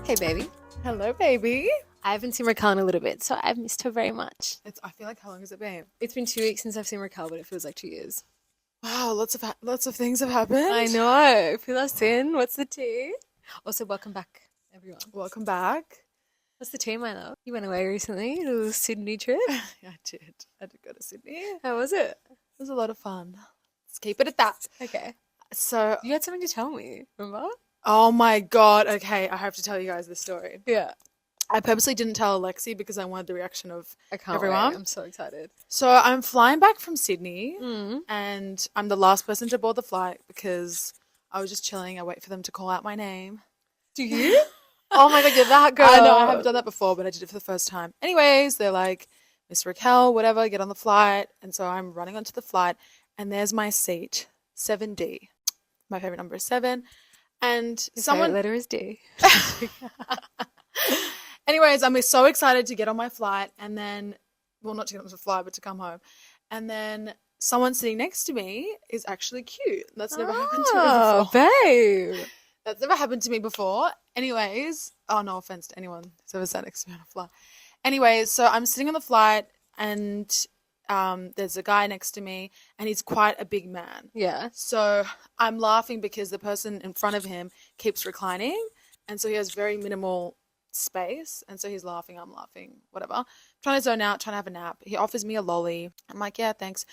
Hey, baby. Hello, baby. I haven't seen Raquel in a little bit, so I've missed her very much. I feel like, how long has it been? It's been 2 weeks since I've seen Raquel, but it feels like 2 years. Wow, lots of things have happened. I know. Fill us in. What's the tea? Also, welcome back, everyone. Welcome back. What's the tea, my love? You went away recently, a little Sydney trip. Yeah, I did. I did go to Sydney. It How was it? was a lot of fun. Let's keep it at that. Okay. So, You had something to tell me, remember? oh my God. Okay, I have to tell you guys this story. Yeah. I purposely didn't tell Alexi because I wanted the reaction of I can't everyone. wait. I'm so excited. So I'm flying back from Sydney Mm. and I'm the last person to board the flight because I was just chilling. I wait for them to call out my name. Do you? Oh my God, you're that girl. I know, I haven't done that before, but I did it for the first time. Anyways, they're like, Miss Raquel, whatever, get on the flight. And so I'm running onto the flight, and there's my seat, 7D. My favorite number is 7. And Your someone. favorite letter is D. Anyways, I'm so excited to get on my flight, and then, well, not to get on the flight, but to come home. And then someone sitting next to me is actually cute. That's never happened to me Oh, before. babe. That's never happened to me before. Anyways, oh, no offense to anyone who's ever sat next to me on a flight. Anyways, so I'm sitting on the flight and there's a guy next to me and he's quite a big man. Yeah. So I'm laughing because the person in front of him keeps reclining and so he has very minimal space and so he's laughing, I'm laughing, whatever. Trying to zone out, trying to have a nap. He offers me a lolly. I'm like, yeah, thanks.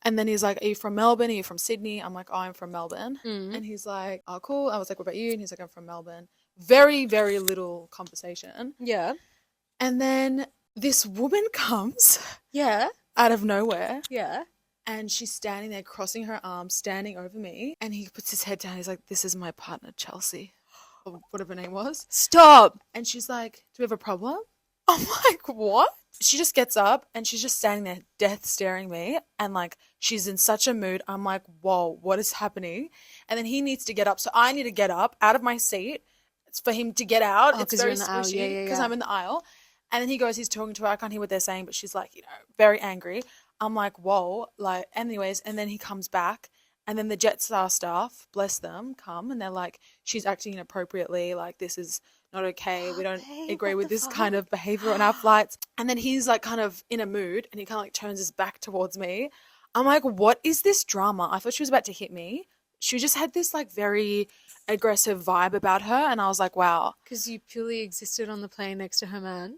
And then he's like, are you from Melbourne? Are you from Sydney? I'm like, oh, I'm from Melbourne. Mm. And he's like, oh, cool. I was like, what about you? And he's like, I'm from Melbourne. Very, very little conversation. Yeah. And then this woman comes Yeah. out of nowhere Yeah. and she's standing there, crossing her arms, standing over me. And he puts his head down. He's like, this is my partner, Chelsea, or whatever her name was. Stop. And she's like, do we have a problem? I'm like, what? She just gets up and she's just standing there, death staring me. And like, she's in such a mood. I'm like, whoa, what is happening? And then he needs to get up. So I need to get up out of my seat. It's for him to get out. Oh, it's 'cause very you're in the aisle. Yeah, squishy yeah, because yeah. I'm in the aisle. And then he goes, he's talking to her. I can't hear what they're saying, but she's like, very angry. I'm like, whoa. Like, anyways, and then he comes back. And then the Jetstar staff, bless them, come and they're like, she's acting inappropriately. Like, this is not okay. We don't Babe, agree what with the this kind fuck? of behavior on our flights. And then he's like kind of in a mood and he kind of like turns his back towards me. I'm like, what is this drama? I thought she was about to hit me. She just had this like very aggressive vibe about her. And I was like, wow. Because you purely existed on the plane next to her man.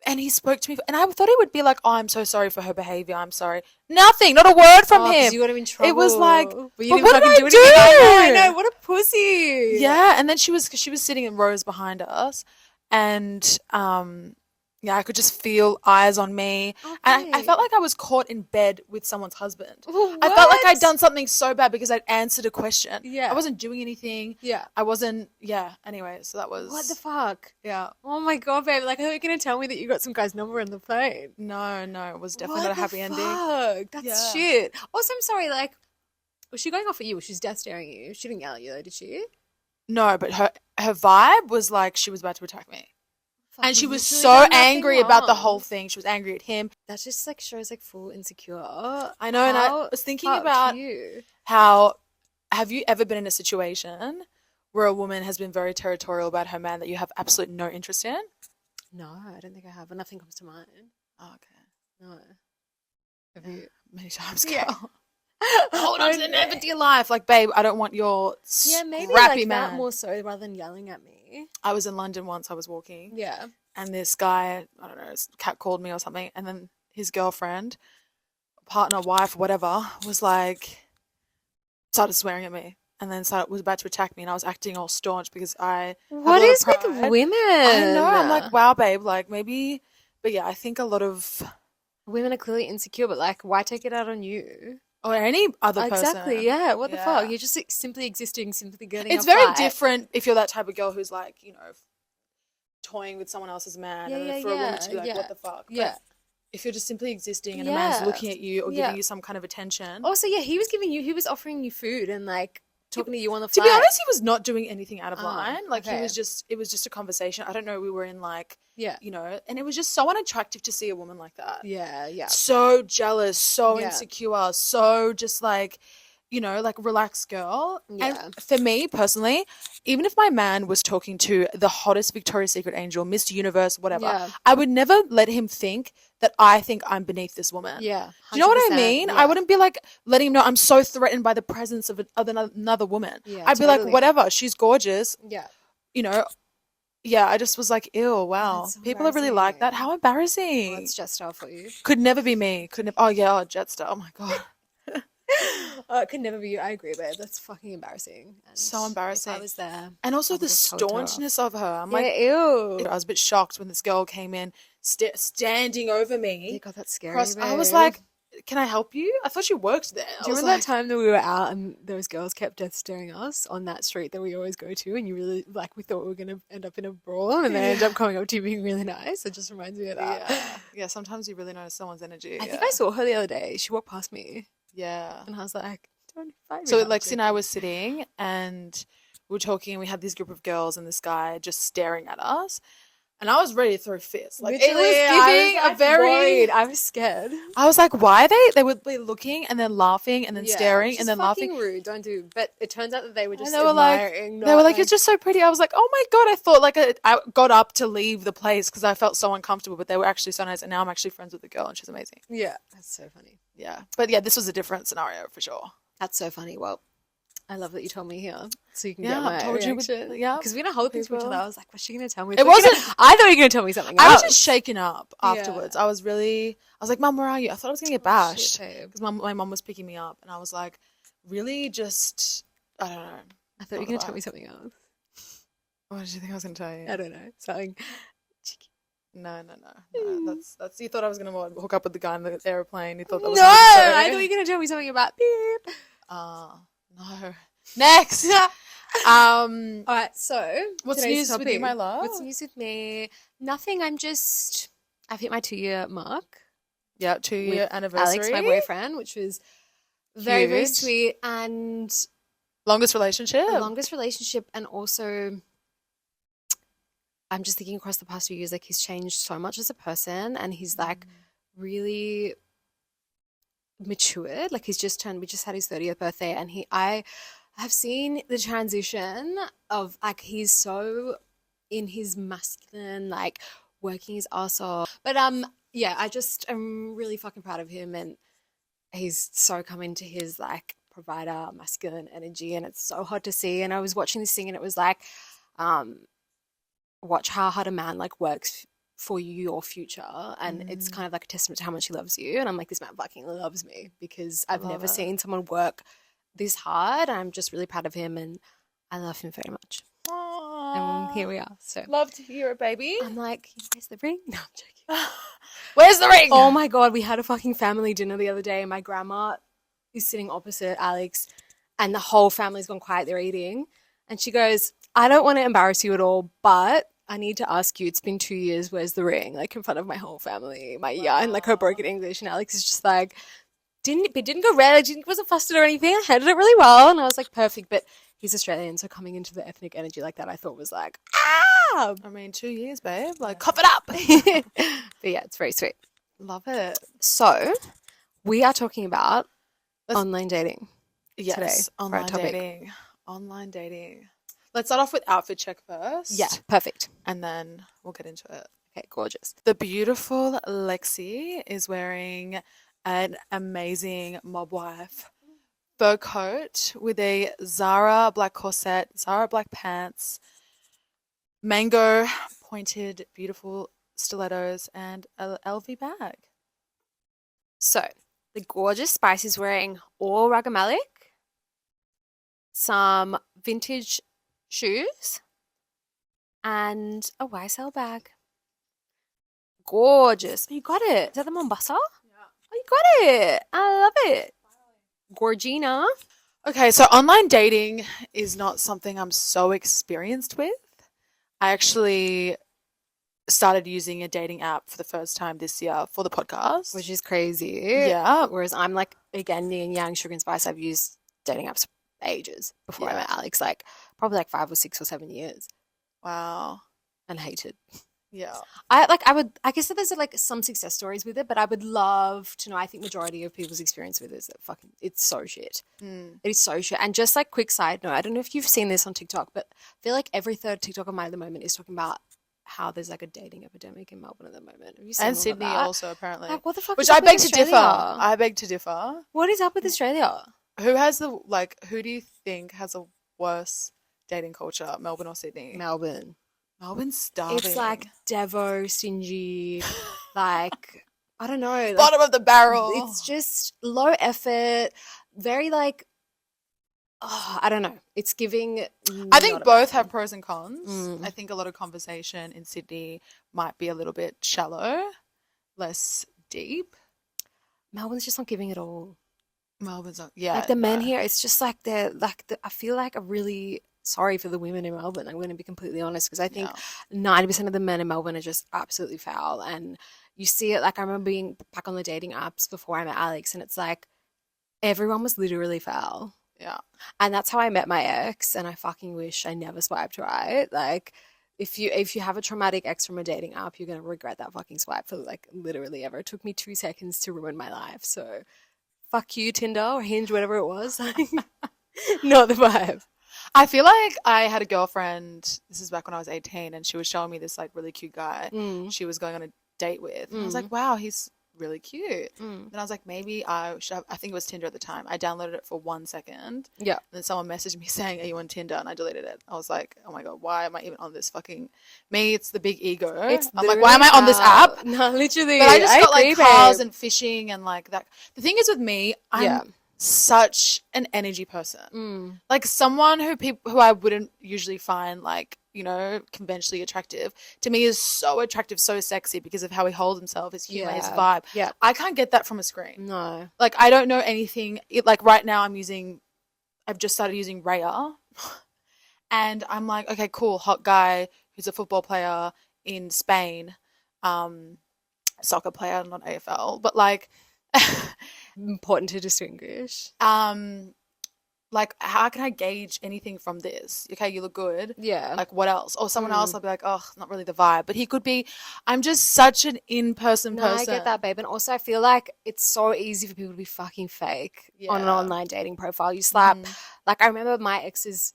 And he spoke to me and I thought he would be like, oh, I'm so sorry for her behavior. I'm sorry. Nothing, not a word from Oh, 'cause him. you got him in trouble. It was like, but you but didn't what did fucking I do anything. do? I know. What a pussy. Yeah, and then she was sitting in rows behind us, and yeah, I could just feel eyes on me, and I felt like I was caught in bed with someone's husband. I felt like I'd done something so bad because I'd answered a question. Yeah. I wasn't doing anything. Yeah. I wasn't. Yeah. Anyway, so that was. What the fuck? Yeah. Oh my God, babe. Like, are you going to tell me that you got some guy's number on the plane? No, it was definitely What not a the happy ending. fuck? That's Yeah. shit. Also, I'm sorry, like, was she going off at you? Was she death staring at you? She didn't yell at you, though, did she? No, but her vibe was like she was about to attack me. Fuck, And she you've was literally so done nothing angry about the wrong. whole thing. She was angry at him. That just like shows like full insecure. I know, and I How was thinking fucked about you. how have you ever been in a situation where a woman has been very territorial about her man that you have absolutely no interest in? No, I don't think I have. But nothing comes to mind. Oh, okay. No. Have you? Many times, girl. Yeah. Hold on to the nerve of your life. Like, babe, I don't want your Yeah, maybe scrappy like man. that more so rather than yelling at me. I was in London once, I was walking, Yeah. and this guy, I don't know, cat called me or something, and then his girlfriend, partner, wife, whatever, was like, started swearing at me. And then was about to attack me, and I was acting all staunch because I have a What lot of is with pride. women? I know. I'm like, wow, babe. Like, maybe, but yeah, I think a lot of, Women are clearly insecure, but like, why take it out on you? or any other person. Exactly. Yeah. What the Yeah. fuck? You're just like, simply existing, simply getting. It's a very fight. different if you're that type of girl who's like, toying with someone else's man, Yeah, and then yeah, for a woman yeah, to be like, yeah. what the fuck? But Yeah. if you're just simply existing and a man's Yeah. looking at you or Yeah. giving you some kind of attention. Also, yeah, he was offering you food and like talking to you on the To flight. be honest, he was not doing anything out of Oh, line. Like, okay. it was just a conversation. I don't know. We were in like, Yeah. and it was just so unattractive to see a woman like that. Yeah. Yeah. So jealous, so Yeah. insecure, so just like, like relaxed girl. Yeah. And for me personally, even if my man was talking to the hottest Victoria's Secret angel, Miss Universe, whatever, Yeah. I would never let him think that I think I'm beneath this woman. Yeah. Do you know what I 100%. mean? Yeah. I wouldn't be like letting him know I'm so threatened by the presence of another woman. Yeah, I'd be like, totally. whatever, she's gorgeous. Yeah. You know, yeah, I just was like, ew, wow. that's so People are really like that. embarrassing. How embarrassing. Well, it's just style for you. Could never be me. Could never. Oh, yeah, Jetstar. Oh, my God. Oh, it could never be you. I agree, babe. That's fucking embarrassing. And So embarrassing. If I was there. And also I the would've told her off. staunchness of her. I'm Yeah, like, ew. I was a bit shocked when this girl came in standing over Yeah, me. God, that's scary. I was babe. like, can I help you? I thought she worked there. Do you remember that time that we were out and those girls kept death staring us on that street that we always go to, and you really like we thought we were gonna end up in a brawl, and they ended up coming up to you being really nice? It just reminds me of that. Yeah. Yeah, sometimes you really notice someone's energy. I think I saw her the other day. She walked past me, Yeah. and I was like, "Don't fight me." So now, Lexi and I joking. were sitting and we were talking, and we had this group of girls and this guy just staring at us. And I was ready to throw fists. Like, it was Literally, giving I a was very... worried. I was scared. I was like, why are they would be looking and then laughing and then staring and then laughing. Rude, don't do. But it turns out that they were just they were like, admiring. they were like, it's just so pretty. I was like, oh my God. I thought like I got up to leave the place because I felt so uncomfortable, but they were actually so nice. And now I'm actually friends with the girl and she's amazing. yeah, that's so funny. Yeah. But yeah, this was a different scenario for sure. That's so funny. Well, I love that you told me here, so you can Yeah, get my I told you reaction. yeah. Because we don't hold things for each People. other. I was like, what's she gonna tell me? It wasn't- I thought you were gonna tell me something. I was else. just shaken up afterwards. I was like, Mum, where are you? I thought I was going to get bashed Shit, babe. because my mum was picking me up and I was like, really just, I don't know. I thought you were gonna tell me something else. What did you think I was going to tell you? I don't know. Something. No. That's, you thought I was going to hook up with the guy in the airplane. You thought that was No, gonna be so- I thought you were gonna tell me something about beep. No. Next. All right. So What's today's news with you, my love? What's news with me? Nothing. I've hit my 2-year mark. Yeah, 2-year with anniversary. Alex, my boyfriend, which was very, very Huge. sweet, and Longest relationship. the longest relationship. And also, I'm just thinking across the past few years, like he's changed so much as a person, and he's like really matured. Like we just had his 30th birthday, and I have seen the transition of like he's so in his masculine, like working his ass off. But yeah, I just am really fucking proud of him, and he's so come into his like provider masculine energy, and it's so hard to see. And I was watching this thing, and it was like, watch how hard a man like works for you, your future, and it's kind of like a testament to how much he loves you. And I'm like, this man fucking loves me because I've never seen someone work this hard. I'm just really proud of him, and I love him very much. Aww. And here we are. So Love to hear it, baby. I'm like, where's the ring? No, I'm joking. Where's the ring? Oh my God, we had a fucking family dinner the other day, and my grandma is sitting opposite Alex, and the whole family's gone quiet. They're eating, and she goes, I don't want to embarrass you at all, but I need to ask you, it's been 2 years, where's the ring? Like in front of my whole family, and like her broken English, and Alex is just like, it didn't go red, wasn't flustered or anything, I handled it really well, and I was like, perfect. But he's Australian, so coming into the ethnic energy like that, I thought was like, ah! I mean, 2 years, babe. Like, cough it up. But yeah, it's very sweet. Love it. So, we are talking about online dating. Yes, today for our online topic. dating. Online dating. Let's start off with outfit check first. Yeah, perfect. And then we'll get into it. Okay, gorgeous. The beautiful Lexi is wearing an amazing mob wife fur coat with a Zara black corset, Zara black pants, mango pointed beautiful stilettos, and a LV bag. So, the gorgeous Spice is wearing all Ragamalik, some vintage shoes, and a YSL bag. Gorgeous. You got it. Is that the Mombasa? Yeah. Oh, you got it. I love it. Gorgina. Okay, so online dating is not something I'm so experienced with. I actually started using a dating app for the first time this year for the podcast. Which is crazy. Yeah. Whereas I'm like, again, yin and yang, sugar and spice, I've used dating apps for ages before I Yeah. met Alex, like probably like 5 or 6 or 7 years, Wow. and hated. Yeah. I guess that there's like some success stories with it, but I would love to know. I think majority of people's experience with it is that fucking it's so shit. Mm. It is so shit. And just like quick side note, I don't know if you've seen this on TikTok, but I feel like every third TikTok of mine at the moment is talking about how there's like a dating epidemic in Melbourne at the moment. Have you seen And all of Sydney that? also, apparently. Like, what the fuck Which is I up with beg to differ. Australia? I beg to differ. What is up with Australia? Who has the, like, who do you think has a worse dating culture, Melbourne or Sydney? Melbourne. Melbourne's starving. It's like Devo, stingy, like I don't know, like, bottom of the barrel. it's just low effort, very like I don't know. It's giving. I think not both amazing. have pros and cons. Mm. I think a lot of conversation in Sydney might be a little bit shallow, less deep. Melbourne's just not giving it all. Melbourne's not, yeah. Like the men no. here, it's just like they're like I feel like I'm really sorry for the women in Melbourne. I'm going to be completely honest because I think Yeah. 90% of the men in Melbourne are just absolutely foul, and you see it. Like I remember being back on the dating apps before I met Alex, and it's like everyone was literally foul. Yeah. And that's how I met my ex, and I fucking wish I never swiped right. Like if you have a traumatic ex from a dating app, you're gonna regret that fucking swipe for like literally ever. It took me 2 seconds to ruin my life. So fuck you, Tinder or Hinge, whatever it was. Not the vibe. I feel like I had a girlfriend, this is back when I was 18, and she was showing me this like really cute guy Mm, she was going on a date with. And I was mm, like, wow, he's really cute. mm. Then I was like, maybe I should have, I think it was Tinder at the time. I downloaded it for 1 second. Yeah. And then someone messaged me saying, are you on Tinder? And I deleted it. I was like, oh my God, why am I even on this fucking, me, it's the big ego. It's I'm like, why am I on this app? No, literally. But I just got agree, like cars babe. and fishing and like that. The thing is with me, I'm Yeah. such an energy person. Mm. Like someone who I wouldn't usually find like, you know, conventionally attractive, to me is so attractive, so sexy because of how he holds himself, his humor, his Yeah. vibe. Yeah. I can't get that from a screen. No. Like I don't know anything. Like right now I've just started using Raya and I'm like, okay, cool, hot guy who's a football player in Spain, soccer player, not AFL, but like Important to distinguish. like how can I gauge anything from this? Okay, you look good. Yeah. Like what else? Or someone else, Mm. I'll be like, oh, not really the vibe. But he could be. I'm just such an in-person No, I person. get that, babe. And also, I feel like it's so easy for people to be fucking fake on an Yeah. online dating profile. You slap, Mhm. like, I remember my ex's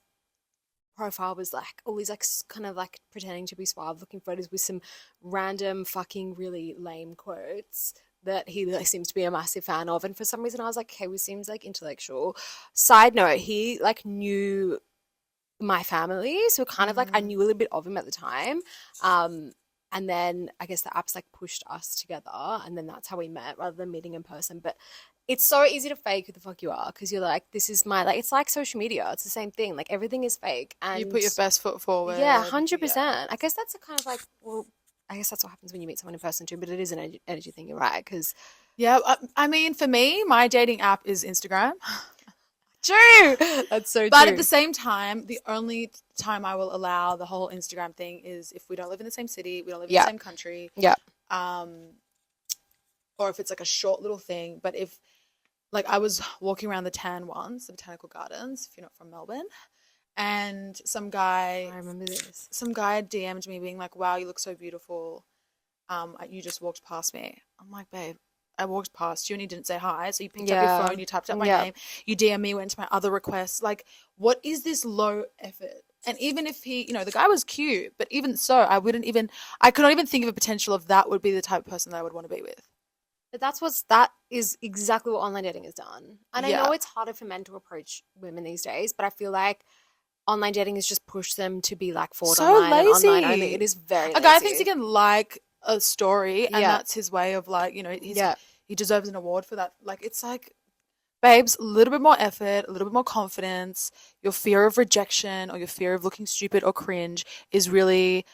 profile was like always like kind of like pretending to be suave, looking photos with some random fucking really lame quotes that he like seems to be a massive fan of. And for some reason, I was like, okay, he seems like intellectual. Side note, he like knew my family, so kind of like I Mm. knew a little bit of him at the time. And then I guess the apps like pushed us together, and then that's how we met rather than meeting in person. But it's so easy to fake who the fuck you are because you're like, this is my like. It's like social media. It's the same thing. Like everything is fake, and You put your best foot forward. yeah, Yeah. 100%. I guess that's a kind of like well. I guess that's what happens when you meet someone in person too, but it is an energy thing. You're right, because Yeah, I mean, for me, my dating app is Instagram. true. That's so But true. at the same time, the only time I will allow the whole Instagram thing is if we don't live in the same city, we don't live in Yeah. the same country, Yeah. or if it's like a short little thing. But if, like, I was walking around the Tan once, the Botanical Gardens, if you're not from Melbourne, and I remember this. some guy DM'd me being like, "Wow, you look so beautiful. You just walked past me." I'm like, babe, I walked past you and you didn't say hi. So you picked up Yeah. your phone, you typed up my Yeah. name, you DM me, went to my other requests. Like, what is this low effort? And even if he, you know, the guy was cute, but even so, I could not even think of a potential of that would be the type of person that I would want to be with. But that is exactly what online dating has done. And I Yeah. know it's harder for men to approach women these days, but I feel like online dating has just pushed them to be like forward So online and online lazy. only. It is very A guy lazy. thinks he can like a story, and Yeah. that's his way of like, you know, Yeah. he deserves an award for that. Like, it's like, babes, a little bit more effort, a little bit more confidence. Your fear of rejection or your fear of looking stupid or cringe is really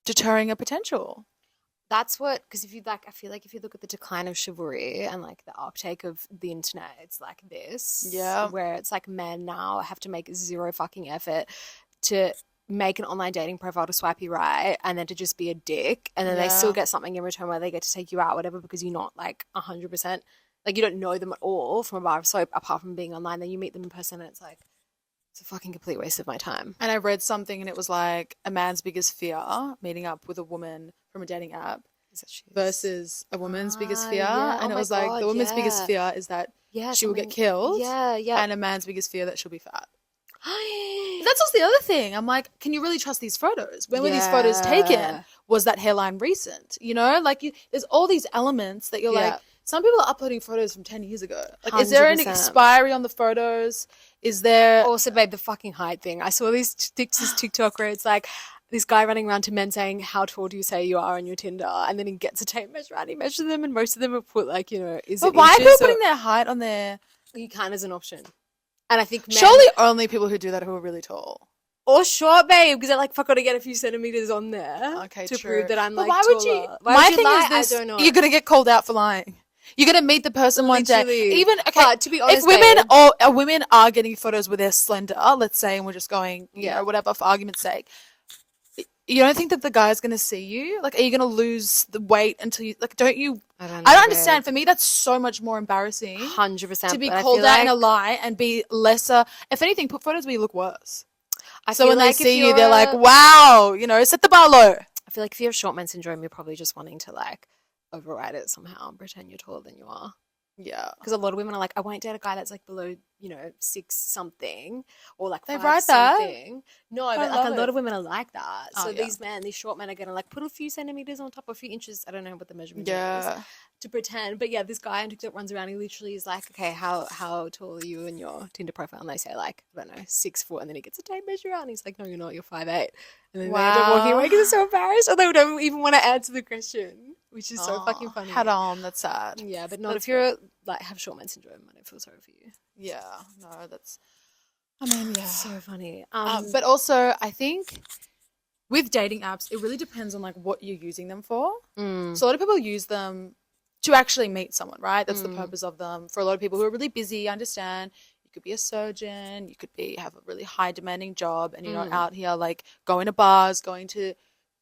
deterring a potential. That's what, because if you like, I feel like if you look at the decline of chivalry and like the uptake of the internet, it's like this. Yeah. Where it's like men now have to make zero fucking effort to make an online dating profile to swipe you right and then to just be a dick. And then they still Yeah. get something in return where they get to take you out, whatever, because you're not like 100%, like you don't know them at all from above. So apart from being online, then you meet them in person and it's like It's a fucking complete waste of my time. And I read something and it was like a man's biggest fear meeting up with a woman from a dating app Is that she's... versus a woman's biggest fear. Yeah. And Oh it my was like God, the woman's biggest yeah. fear is that Yeah, she will get something... killed. Yeah, yeah. And a man's biggest fear that she'll be fat. That's also the other thing. I'm like, can you really trust these photos? When were these photos taken? Was that hairline recent? You know, like there's all these elements that you're Yeah. like, some people are uploading photos from 10 years ago. Like, is there an 100%. expiry on the photos? Is there... Also, babe, the fucking height thing. I saw this TikTok where it's like this guy running around to men saying, how tall do you say you are on your Tinder? And then he gets a tape measure and he measures them, and most of them have put like, you know, is But it why are inches people or... putting their height on their... You can as an option. And I think men... Surely only people who do that who are really tall. Or short, babe, because I like, fuck, got to get a few centimeters on there Okay, to true. prove that I'm But like why taller. would you... Why My would you thing lie? is this, I don't know. you're going to get called out for lying. You're going to meet the person one day. Literally. Even, okay, But to be honest, if women babe, or women are getting photos where they're slender, let's say, and we're just going, you Yeah. know, whatever, for argument's sake, you don't think that the guy's going to see you? Like, are you going to lose the weight until you... Like, don't you... I don't know, I don't understand. For me, that's so much more embarrassing 100%. to be but I called feel out in a like- lie and be lesser. If anything, put photos where you look worse. I So feel when like they if see you, they're like, you're- wow, you know, set the bar low. I feel like if you have short man syndrome, you're probably just wanting to like override it somehow and pretend you're taller than you are. Yeah. Because a lot of women are like, I won't date a guy that's like below, you know, 6 something or like They 5 write that? something. No, I but like love a it. lot of women are like that. Oh, So yeah. these short men are gonna like put a few centimeters on top, a few inches. I don't know what the measurement is Yeah. to pretend. But yeah, this guy on TikTok runs around. He literally is like, okay, how tall are you in your Tinder profile? And they say like, I don't know, 6 foot. And then he gets a tape measure out, and he's like, no, you're not. You're 5'8". And then they end up walking away because they're so embarrassed, or they don't even want to answer the question, which is so fucking funny. Head on, that's sad. Yeah, but not That's if you're like have short man syndrome. I don't feel sorry for you. Yeah, no, that's... I mean, yeah. So funny. But also, I think with dating apps, it really depends on like what you're using them for. mm, So a lot of people use them to actually meet someone, right? That's the purpose of them. For a lot of people who are really busy, I understand. You could be a surgeon, you could have a really high demanding job, and you're not out here like going to bars, going to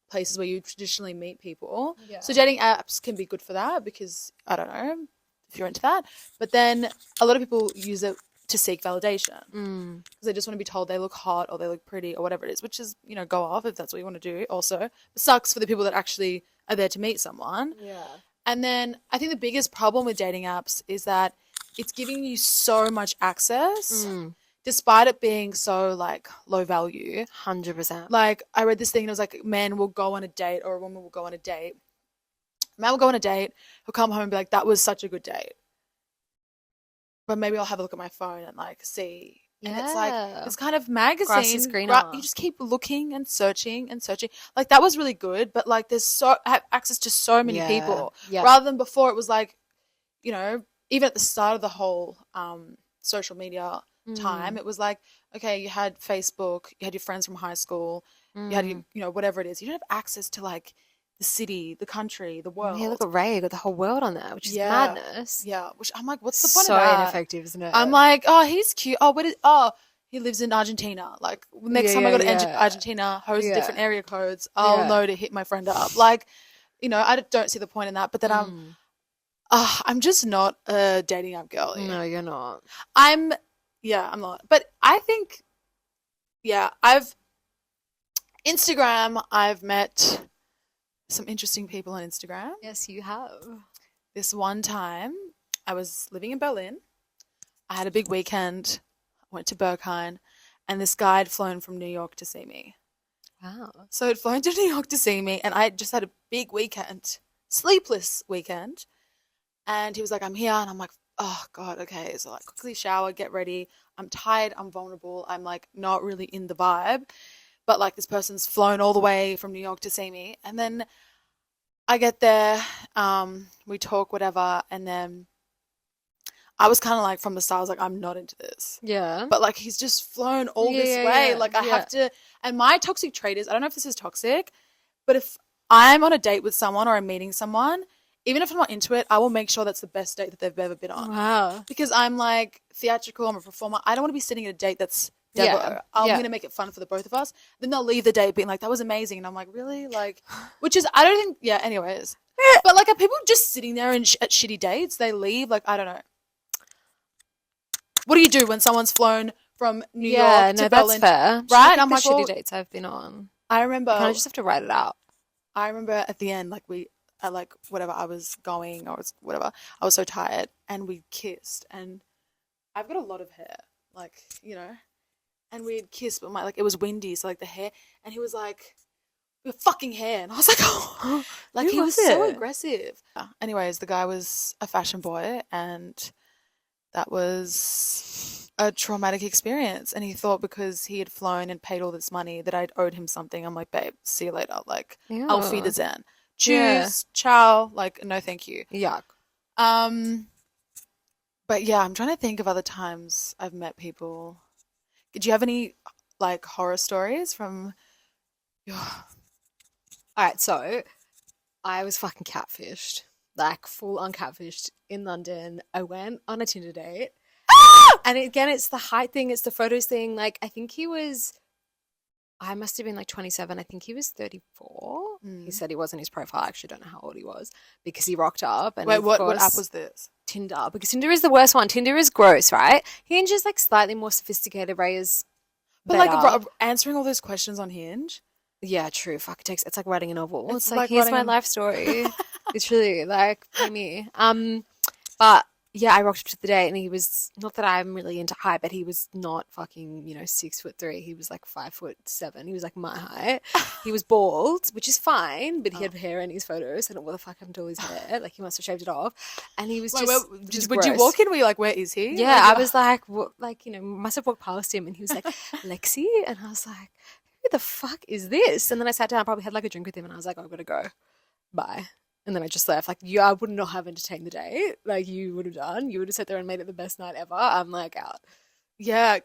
places where you traditionally meet people. Yeah. So dating apps can be good for that because, I don't know, if you're into that. But then a lot of people use it to seek validation because they just want to be told they look hot or they look pretty or whatever it is, which is, you know, go off if that's what you want to do. Also, it sucks for the people that actually are there to meet someone. yeah. And then I think the biggest problem with dating apps is that it's giving you so much access despite it being so like low value. 100%. Like I read this thing and it was like, man will go on a date or a woman will go on a date. A man will go on a date, he'll come home and be like, that was such a good date. But maybe I'll have a look at my phone and like see. And it's like this kind of magazine. Grass is greener. Right? You just keep looking and searching and searching. Like that was really good, but like there's I have access to so many people. Yeah. Rather than before it was like, you know, even at the start of the whole social media time, it was like, okay, you had Facebook, you had your friends from high school, you had your, you know, whatever it is. You didn't have access to like the city, the country, the world. Yeah, look at Ray. You got the whole world on there, which is madness. Yeah, which I'm like, what's the point So of that? ineffective, isn't it? I'm like, oh, he's cute. Oh, he lives in Argentina. Like next time I go to Argentina, host different area codes, I'll know to hit my friend up. Like, you know, I don't see the point in that. But then I'm just not a dating app girly. No, you're not. I'm not. But I think, I've met some interesting people on Instagram. Yes, you have. This one time, I was living in Berlin. I had a big weekend. I went to Berghain, and this guy had flown from New York to see me. Wow. So he'd flown to New York to see me, and I just had a big weekend, sleepless weekend. And he was like, I'm here. And I'm like, oh, God, okay. So like quickly shower, get ready. I'm tired. I'm vulnerable. I'm like not really in the vibe. But like this person's flown all the way from New York to see me. And then I get there, we talk, whatever. And then I was kind of like from the start, I was like, I'm not into this. Yeah. But like he's just flown all this way. Yeah, like I have to. And my toxic trait is, I don't know if this is toxic, but if I'm on a date with someone or I'm meeting someone, even if I'm not into it, I will make sure that's the best date that they've ever been on. Wow. Because I'm like theatrical, I'm a performer. I don't want to be sitting at a date that's Devo. I'm going to make it fun for the both of us. Then they'll leave the date being like, that was amazing. And I'm like, really? Like, which is, I don't think, anyways. But like, are people just sitting there and at shitty dates? They leave? Like, I don't know. What do you do when someone's flown from New Yeah, York to no, that's Berlin, fair. right? And I'm the like, shitty well, dates I've been on. I You kind remember of just have to write it out. at the end, like we, at like whatever I was going or whatever, I was so tired and we kissed and I've got a lot of hair, like, and we had kissed, but it was windy, so like the hair, and he was like, your fucking hair. And I was like, oh, like Who he was was so it? aggressive. Anyways, the guy was a fashion boy and that was a traumatic experience. And he thought because he had flown and paid all this money that I'd owed him something. I'm like, babe, see you later. Like, auf Yeah. Wiedersehen. Yeah. Choose, ciao. Like, no, thank you. Yuck. But yeah, I'm trying to think of other times I've met people. Did you have any like horror stories from your... All right, so I was fucking catfished, like full on catfished in London. I went on a Tinder date. And again, it's the height thing, it's the photos thing. Like, I must have been like 27. I think he was 34. He said he was in his profile. I actually don't know how old he was because he rocked up. And Wait, of what course, app was this? Tinder, because Tinder is the worst one. Tinder is gross, right? Hinge is like slightly more sophisticated. Ray is But better. like answering all those questions on Hinge. Yeah, true. Fuck, it's like writing a novel. It's like like here's writing my life story. It's really like pay me. But yeah, I rocked up to the date, and he was not that I'm really into height, but he was not fucking 6'3". He was like 5'7". He was like my height. He was bald, which is fine, but he had hair in his photos. I don't know what the fuck happened to all his hair. Like he must have shaved it off, and he was Would you walk in? Were you like, where is he? Yeah, I was like, what, like must have walked past him, and he was like, Lexi, and I was like, who the fuck is this? And then I sat down, I probably had like a drink with him, and I was like, oh, I've got to go. Bye. And then I just left. Like, I would not have entertained the date. Like, you would have done. You would have sat there and made it the best night ever. I'm like, out. Yeah.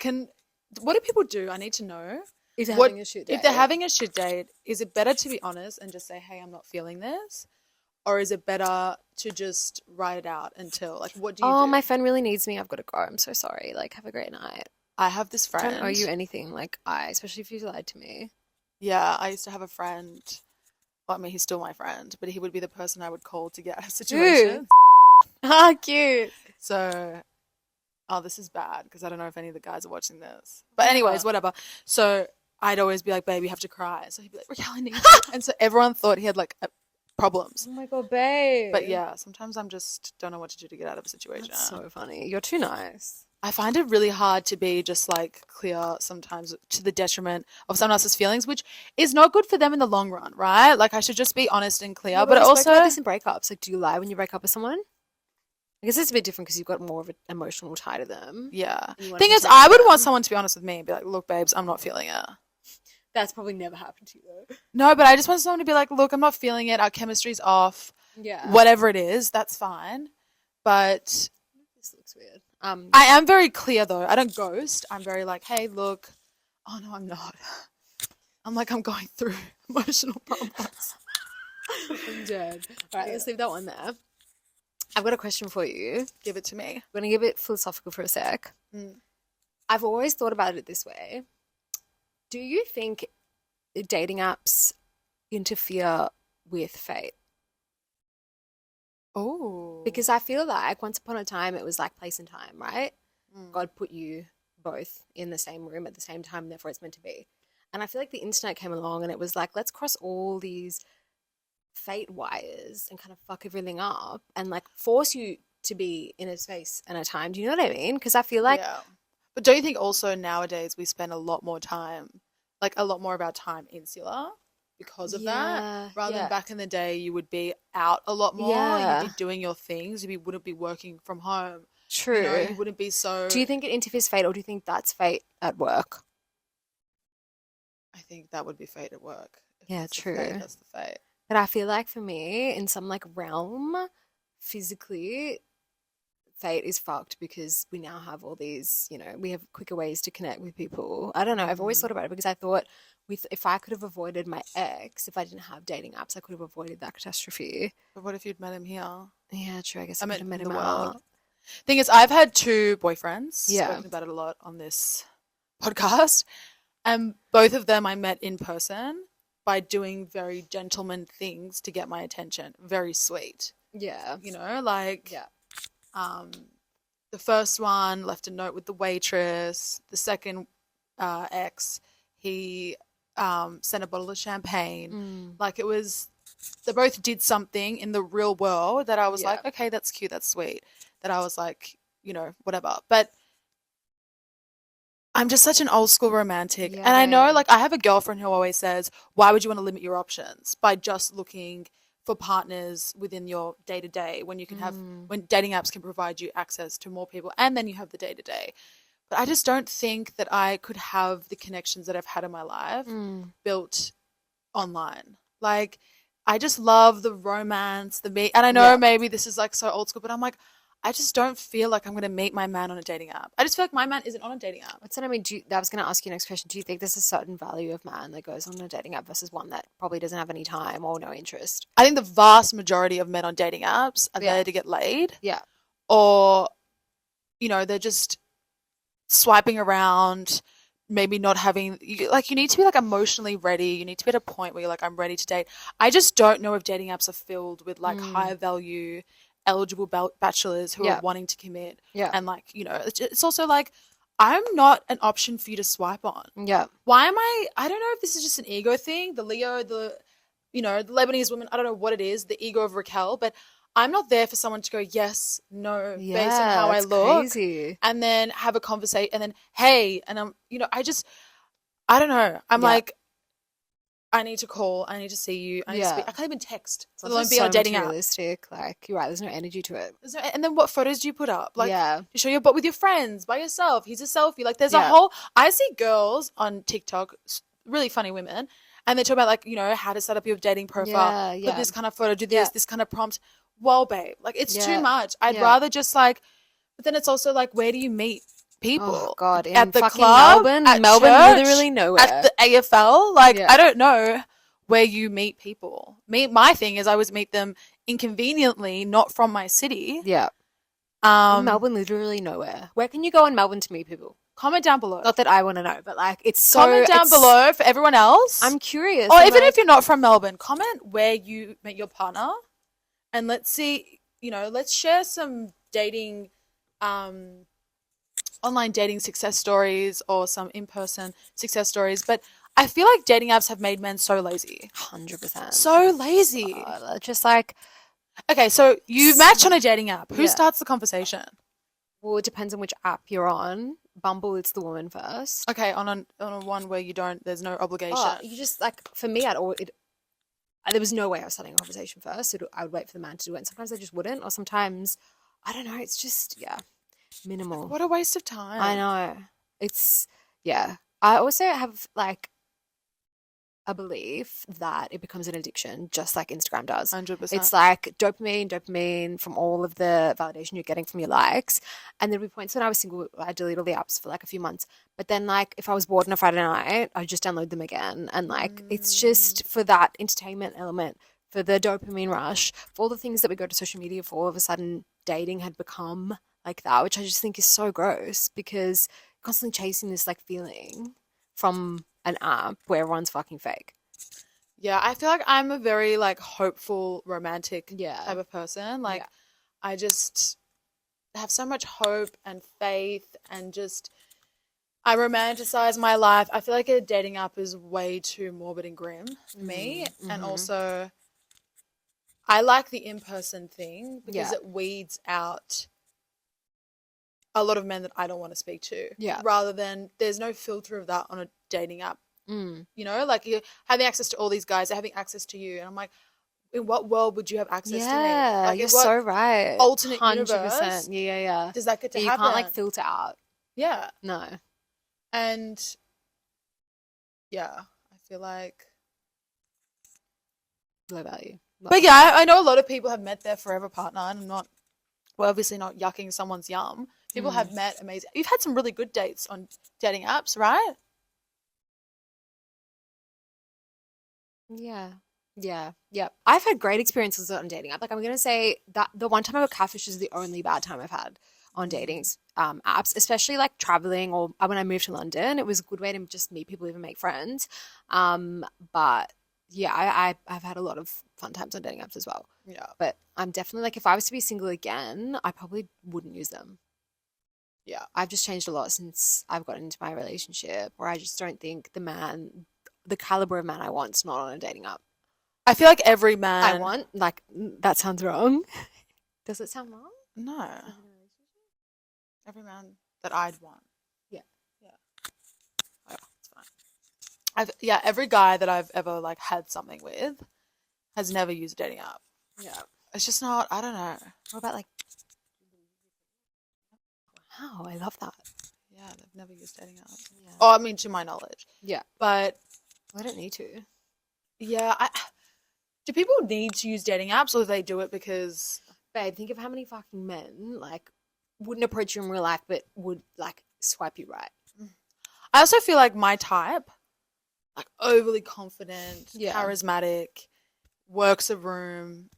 What do people do? I need to know. If they're having a shit date. If they're having a shit date, is it better to be honest and just say, hey, I'm not feeling this? Or is it better to just write it out until, like, what do you do? Oh, my friend really needs me. I've got to go. I'm so sorry. Like, have a great night. I have this friend. I don't owe you anything. Like, especially if you lied to me. Yeah, I used to have a friend. Well, I mean, he's still my friend, but he would be the person I would call to get out of situations. Ah, cute. So, this is bad because I don't know if any of the guys are watching this. But anyways, whatever. So I'd always be like, babe, you have to cry. So he'd be like, Raquel, I need you. And so everyone thought he had like problems. Oh my God, babe. But yeah, sometimes I'm just don't know what to do to get out of a situation. That's so funny. You're too nice. I find it really hard to be just like clear sometimes to the detriment of someone else's feelings, which is not good for them in the long run, right? Like I should just be honest and clear. But also, spoke about this in breakups. Like, do you lie when you break up with someone? I guess it's a bit different because you've got more of an emotional tie to them. Yeah. Thing is, I would want someone to be honest with me and be like, look, babes, I'm not feeling it. That's probably never happened to you though. No, but I just want someone to be like, look, I'm not feeling it. Our chemistry's off. Yeah. Whatever it is, that's fine. But this looks weird. I am very clear though. I don't ghost. I'm very like, hey, look. Oh no, I'm not. I'm like, I'm going through emotional problems. I'm dead. All right, let's leave that one there. I've got a question for you. Give it to me. I'm going to get a bit philosophical for a sec. I've always thought about it this way. Do you think dating apps interfere with fate? Oh. Because I feel like once upon a time it was like place and time, right? God put you both in the same room at the same time, therefore it's meant to be. And I feel like the internet came along and it was like, let's cross all these fate wires and kind of fuck everything up and like force you to be in a space and a time. Do you know what I mean? Because I feel like... Yeah. But don't you think also nowadays we spend a lot more time, like a lot more of our time insular because of that? Rather than back in the day, you would be out a lot more. Yeah. You'd be doing your things. You wouldn't be working from home. True. You know, you wouldn't be so... Do you think it interferes fate or do you think that's fate at work? I think that would be fate at work. Yeah, true. That's the fate. But I feel like for me, in some like realm, physically, fate is fucked because we now have all these, we have quicker ways to connect with people. I don't know. I've always thought about it because I thought if I could have avoided my ex, if I didn't have dating apps, I could have avoided that catastrophe. But what if you'd met him here? Yeah, true. I guess I could have met him out. World. Thing is, I've had 2 boyfriends. Yeah. Spoken about it a lot on this podcast. And both of them I met in person by doing very gentleman things to get my attention. Very sweet. Yeah. Like... Yeah. The first one left a note with the waitress. The second ex, he sent a bottle of champagne. Mm. Like it was, they both did something in the real world that I was Yeah. like, okay, that's cute, that's sweet. That I was like, whatever. But I'm just such an old school romantic. Yeah, And I know, babe. like, I have a girlfriend who always says, why would you want to limit your options by just looking for partners within your day to day when you can have, Mm. when dating apps can provide you access to more people and then you have the day to day. But I just don't think that I could have the connections that I've had in my life Mm. built online. Like, I just love the romance, the meet. And I know Yeah. maybe this is like so old school, but I'm like, I just don't feel like I'm going to meet my man on a dating app. I just feel like my man isn't on a dating app. What's that? I mean, I was going to ask you next question. Do you think there's a certain value of man that goes on a dating app versus one that probably doesn't have any time or no interest? I think the vast majority of men on dating apps are Yeah. there to get laid, Yeah. or, they're just swiping around, maybe not having, like, you need to be like emotionally ready. You need to be at a point where you're like, I'm ready to date. I just don't know if dating apps are filled with like higher value, eligible bachelors who Yeah. are wanting to commit. Yeah. And like, it's also like, I'm not an option for you to swipe on. Yeah. Why am I don't know if this is just an ego thing, the Leo, the Lebanese woman, I don't know what it is, the ego of Raquel, but I'm not there for someone to go yes, no, based on how I that's look, crazy. and then have a conversation, and then hey, and I don't know. I'm Yeah. like, I need to call, I need to see you, I need to speak. I can't even text, It's let also alone be on a so dating app. materialistic. Like, you're right, there's no energy to it. And then what photos do you put up? Like, Yeah. you show your butt with your friends, by yourself. Here's a selfie. Like, there's a Yeah. whole. I see girls on TikTok, really funny women, and they talk about like how to set up your dating profile, Yeah. put this kind of photo, do Yeah. this kind of prompt. Well, babe, like it's Yeah. too much. I'd Yeah. rather just like. But then it's also like, where do you meet people? Oh God, in At the fucking club, Melbourne, at church, literally nowhere. at the AFL. Like, Yeah. I don't know where you meet people. My thing is I always meet them inconveniently, not from my city. Yeah. In Melbourne, literally nowhere. Where can you go in Melbourne to meet people? Comment down below. Not that I want to know, but like it's so. Comment down below for everyone else. I'm curious. Or I'm even like, if you're not from Melbourne, comment where you met your partner, and let's see. Let's share some dating, online dating success stories or some in-person success stories. But I feel like dating apps have made men so lazy. 100%. So lazy. Just like, Okay, so you match on a dating app. Who Yeah. starts the conversation? well, it depends on which app you're on. Bumble, it's the woman first. Okay, on a one where there's no obligation. You just like, for me, there was no way I was starting a conversation first. I would wait for the man to do it. And sometimes I just wouldn't, or sometimes I don't know. It's just minimal. What a waste of time. I know. It's I also have like a belief that it becomes an addiction, just like Instagram does. 100%. It's like dopamine from all of the validation you're getting from your likes. And there'd be points when I was single, I deleted all the apps for like a few months. But then like if I was bored on a Friday night, I'd just download them again. And like it's just for that entertainment element, for the dopamine rush, for all the things that we go to social media for. All of a sudden, dating had become like that, which I just think is so gross because constantly chasing this like feeling from an app where everyone's fucking fake. Yeah, I feel like I'm a very like hopeful, romantic Yeah. type of person. Like Yeah. I just have so much hope and faith, and just I romanticize my life. I feel like a dating app is way too morbid and grim for me. And also I like the in-person thing because Yeah. it weeds out a lot of men that I don't want to speak to. Yeah. Rather than there's no filter of that on a dating app. Mm. Like you're having access to all these guys, they're having access to you. And I'm like, in what world would you have access to me? Yeah, Like, you're in what so right. alternate 100%. universe Yeah. does that get to You happen? can't like filter out. Yeah. No. And yeah, I feel like. Low value. But yeah, I know a lot of people have met their forever partner, and we're obviously not yucking someone's yum. People have met amazing. You've had some really good dates on dating apps, right? Yeah. I've had great experiences on dating app. Like I'm gonna say that the one time I got catfished is the only bad time I've had on dating apps, especially like traveling or when I moved to London. It was a good way to just meet people, even make friends. But yeah, I've had a lot of fun times on dating apps as well. Yeah. But I'm definitely like, if I was to be single again, I probably wouldn't use them. Yeah. I've just changed a lot since I've gotten into my relationship, where I just don't think the caliber of man I want's not on a dating app. I feel like every man. That sounds wrong. Does it sound wrong? No. Every man that I'd want. Yeah. Yeah. Oh, it's fine. Every guy that I've ever like had something with has never used a dating app. Yeah. It's just not, I don't know. What about like, wow, I love that. Yeah, they've never used dating apps. Yeah. Oh, I mean, to my knowledge. Yeah. But I don't need to. yeah, do people need to use dating apps, or do they do it because? Babe, think of how many fucking men like wouldn't approach you in real life, but would like swipe you right. I also feel like my type, like overly confident, Yeah. charismatic, works a room,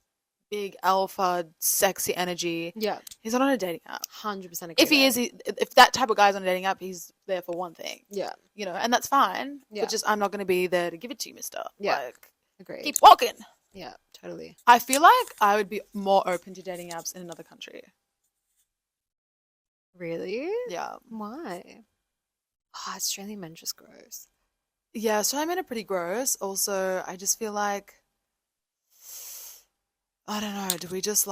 big alpha, sexy energy. Yeah. He's not on a dating app. 100% agree. If he is, if that type of guy's on a dating app, he's there for one thing. Yeah. You know, and that's fine. Yeah. But just, I'm not going to be there to give it to you, mister. Yeah. Like, Agreed. keep walking. Yeah, totally. I feel like I would be more open to dating apps in another country. Really? Yeah. Why? Oh, Australian men just gross. Yeah, so I mean, pretty gross. Also, I just feel like, I don't know, do we just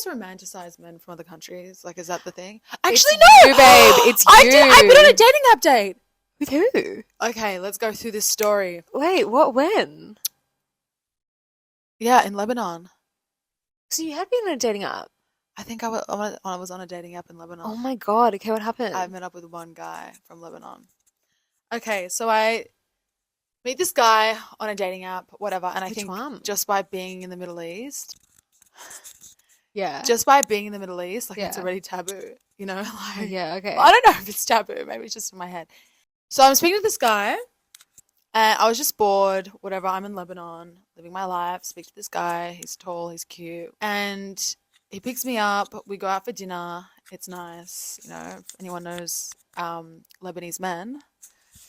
romanticize men from other countries? Like, is that the thing? Actually, no! You, babe. It's I you. did. I've been on a dating app date. With who? Okay, let's go through this story. Wait, what? When? Yeah, in Lebanon. So you had been on a dating app? I think I was on a dating app in Lebanon. Oh my god. Okay, what happened? I met up with one guy from Lebanon. Okay, so I meet this guy on a dating app, whatever, and I Which think one? just by being in the Middle East, Yeah. like Yeah. it's already taboo, you know? Like, Yeah. Okay. I don't know if it's taboo. Maybe it's just in my head. So I'm speaking to this guy, and I was just bored. Whatever. I'm in Lebanon, living my life. Speak to this guy. He's tall. He's cute, and he picks me up. We go out for dinner. It's nice. You know, if anyone knows Lebanese men,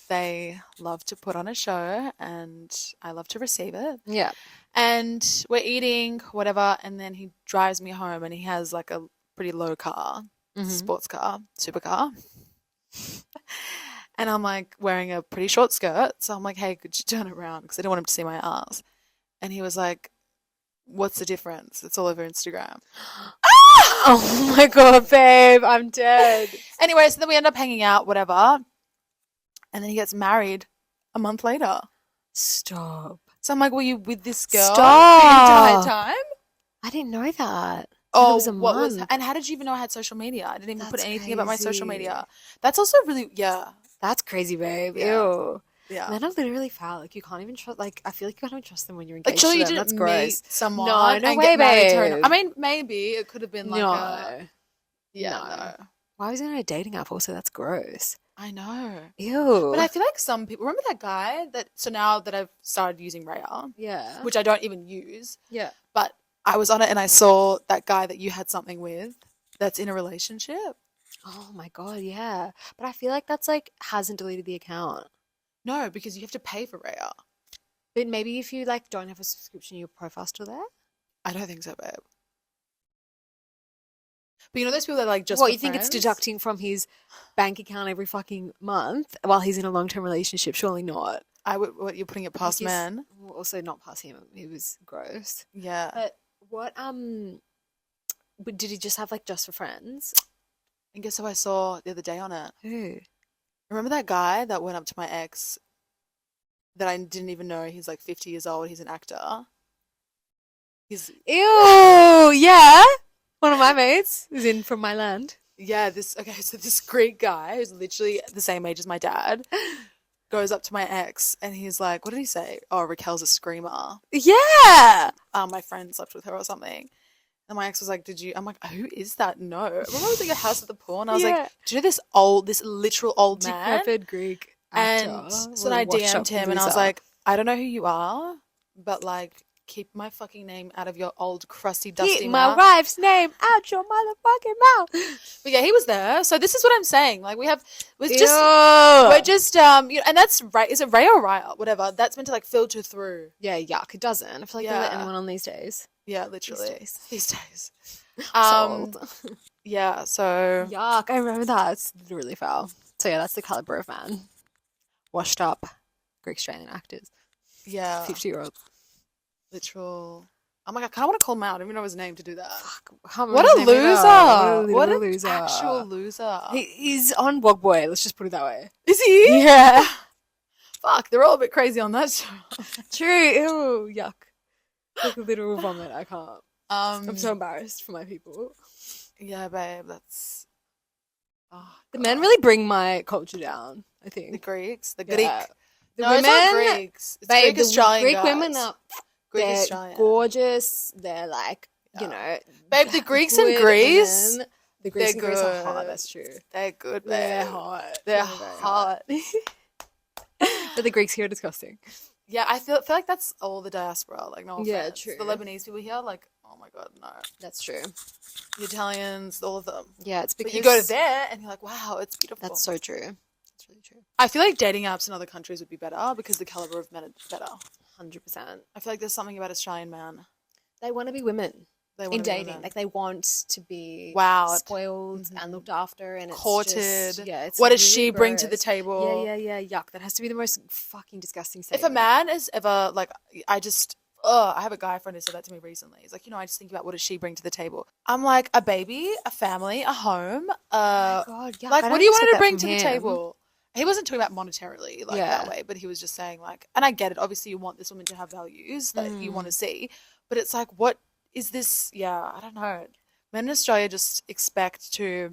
they love to put on a show, and I love to receive it. Yeah. And we're eating, whatever, and then he drives me home, and he has like a pretty low car, sports car, supercar. And I'm like wearing a pretty short skirt, so I'm like, hey, could you turn around? Because I don't want him to see my ass. And he was like, what's the difference? It's all over Instagram. Oh my god, babe, I'm dead. Anyway, so then we end up hanging out, whatever. And then he gets married a month later. Stop. So I'm like, were you with this girl Stop. the entire time? I didn't know that. Oh, it was a month. And how did you even know I had social media? I didn't even put That's anything about my social crazy. media. That's also really, yeah. That's crazy, babe. Yeah. Ew. Yeah. Men are literally foul. Like, you can't even trust, like, I feel like you can't even trust them when you're Like, engaged surely to you them. didn't That's meet gross. someone No and way, get married to her. babe. I mean, maybe it could have been like No. no. Why was he on a dating app also? That's gross. I know. Ew. But I feel like some people, remember that guy so now that I've started using Raya, yeah. which I don't even use, Yeah. but I was on it and I saw that guy that you had something with that's in a relationship. Oh my god, yeah. But I feel like that's like hasn't deleted the account. No, because you have to pay for Raya. But maybe if you like don't have a subscription, your profile's still there. I don't think so, babe. But you know those people that like just What, for you think it's friends? deducting from his bank account every fucking month while he's in a long-term relationship? Surely not. What you're putting it past Like, men? well, also not past him. He was gross. Yeah. But what but did he just have like just for friends? And guess who I saw the other day on it? Who? Remember that guy that went up to my ex that I didn't even know he's like 50 years old, he's an actor. He's Ew, yeah. One of my mates is in from my land. so this Greek guy who's literally the same age as my dad goes up to my ex and he's like, what did he say? Oh, Raquel's a screamer. Yeah. My friend slept with her or something. And my ex was like, I'm like, who is that? No. Remember I was at your house at the pool and I was Yeah. like, do you know this literal old man? Decrepit Greek And actor. so then I Washed up DM'd him and I was loser. like, I don't know who you are, but like, keep my fucking name out of your old crusty dusty keep my mouth. wife's name out your motherfucking mouth. But yeah, he was there. So this is what I'm saying. Like we're Ew. just and that's right. Is it Ray or Raya? Whatever. That's meant to like filter through. Yeah, yuck. It doesn't. I feel like they let Yeah. anyone on these days. Yeah, literally. days. These days. Sold. Yeah, so Yuck, I remember that. It's really foul. So yeah, that's the caliber of man. Washed up Greek Australian actors. yeah, 50-year-old. literal. Oh my God, I kind of want to call him out. I don't even know his name to do that. Fuck, I can't What remember his a name either. loser! What What a an literal loser. actual loser. He's on Bog Boy, let's just put it that way. Is he? Yeah. Fuck, they're all a bit crazy on that show. True. Ew, yuck. Like a literal vomit. I can't. Um, I'm so embarrassed for my people. yeah, babe, that's. Oh, The God. men really bring my culture down, I The think. Greeks, the Yeah. Greek. The No, women, it's not Greeks. It's babe, Greek the Australian Greek guys. women are Greek they're Australian. gorgeous. They're like, you Yeah. know, Babe, the Greeks in good Greece, women. The Greeks they're in Greece are hot. good. That's true. They're good, babe. They're hot. They're very hot. But the Greeks here are disgusting. Yeah, I feel like that's all the diaspora. Like, no Yeah, offense. true. The Lebanese people here, like, oh my God, no. That's true. The Italians, all of them. Yeah, it's because But you go to there and you're like, wow, it's beautiful. That's so true. That's really true. I feel like dating apps in other countries would be better because the caliber of men are better. 100%. I feel like there's something about Australian man. They want to be women They in want to be dating. women. Like they want to be Wowed. spoiled and looked after, and it's Courted. Just, yeah, it's What does really she bring to the gross. table? Yeah. Yuck. That has to be the most fucking disgusting If a statement. man is ever like, I have a guy friend who said that to me recently. He's like, I just think about what does she bring to the table. I'm like, a baby, a family, a home. Oh my God, yuck, Like, I what don't do you expect want her to that bring from to the him. table? He wasn't talking about monetarily like Yeah. that way, but he was just saying like, and I get it. Obviously, you want this woman to have values that you want to see, but it's like, what is this? Yeah, I don't know. Men in Australia just expect to